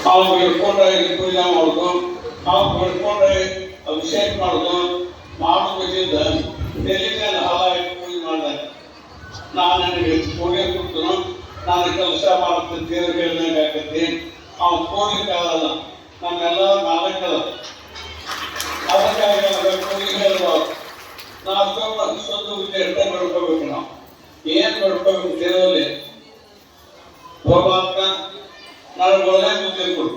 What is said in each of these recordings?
ಅವ್ನು ಹಿಡ್ಕೊಂಡ್ರೆ ಪೂಜೆ ಮಾಡೋದು, ಅವ್ನು ಹಿಡ್ಕೊಂಡ್ರೆ ಅಭಿಷೇಕ ಮಾಡೋದು ಮಾಡೋದ್ರಿಂದ ತಲೆ ಮೇಲೆ ಹಾಲ ಇಟ್ಟು ಪೂಜೆ ಮಾಡಿದಾಗ ನಾನು ನನಗೆ ಪೂಜೆ ಕೊಡ್ತನು, ನಾನು ಕೆಲಸ ಮಾಡುತ್ತೆ ದೇವ್ರು ಹೇಳಿದಂಗೆ ಆಕತಿ. ಅವ್ನು ಪೂಜೆ ಕಾಲಲ್ಲ, ನಮ್ಮೆಲ್ಲ ಮಾಲಕಲ್ಲ. ಅದಕ್ಕಾಗಿ ನಮಗೆ ಪೂಜೆ ಹೇಳ್ಬಾರ್ದು. ನಾವು ಶುದ್ಧ ವಿದ್ಯೆ ಎಷ್ಟೇ ಮಾಡ್ಕೋಬೇಕು. ನಾವು ಏನು ಮಾಡ್ಕೋಬೇಕು ದೇವರಲ್ಲಿ ಭಗವಂತ ನನಗೆ ಒಳ್ಳೆ ಬುದ್ಧಿ ಕೊಡು,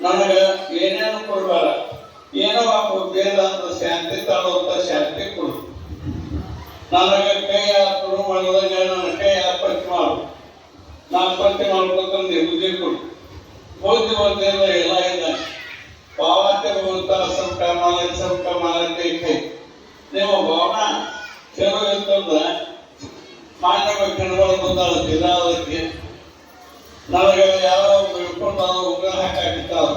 ನನಗೆ ಏನೇನು ಕೊಡಬೇಡ, ಏನೋ ಬೇಡ ಅಂತ ಶಾಂತಿ ತಾಳುವಂತ ಶಾಂತಿ ಕೊಡು. ನನಗೆ ಕೈ ಹಾಕಲು ಮಾಡಿದಾಗ ನನ್ನ ಕೈ ಪಟ್ಟಿ ಮಾಡು, ನಾನು ಪಟ್ಟಿ ಮಾಡ್ಬೇಕಂದ್ರೆ ಬುದ್ಧಿ ಕೊಡು. ಬುದ್ಧಿ ಬಂದಿಲ್ಲ ಎಲ್ಲ ಇಲ್ಲ ಭಾವಕ್ಕೆ ಹೋಗುತ್ತಾ ಸ್ವಲ್ಪ ಮಾಡಕ್ಕೆ ಕೈ ನೀವು ಭಾವನಾ ಚಲೋ ಇರ್ತಂದ್ರೆ ಮಾನ್ಯ ಕಣ್ಗಳು ಬಂದಾಳ ಜಿಲ್ಲಾದಕ್ಕೆ ನನಗೆ ಯಾವ ಇಟ್ಕೊಂಡು ಉಗ್ರ ಹಾಕಿರ್ತಾವ,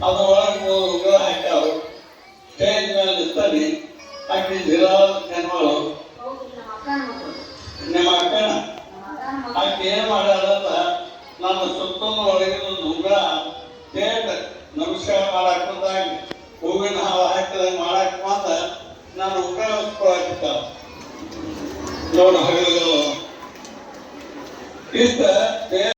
ಅದು ಒಳಗೆ ಉಗ್ರ ಹಾಕ್ಯಾವ ಸ್ಟೇಜ್ ಮೇಲೆ ಇರ್ತಾನೆ. ಆಕೆ ಜಿಲ್ಲಾದ ಕಣ್ಗಳು ನಿಮ್ಮ ಅಕ್ಕನ ಆಕೆ ಏನು ಮಾಡ್ಯಾರಂತ ನನ್ನ ಸುತ್ತಲೂ ಒಳಗಿನ ಒಂದು ಉಗ್ರ ತೇಟ ನಮಸ್ಕಾರ ಮಾಡಾಕ್ ಬಂದಾಗ ಹೂವಿನ ಹಾವ ಹಾಕಿದಂಗೆ ಮಾಡಾಕ್ ಬಂದ ನಾನು ಉಗ್ರ ಹೊತ್ಕೊಳಕಿರ್ತಾವ ನೋಡು. ಇಷ್ಟ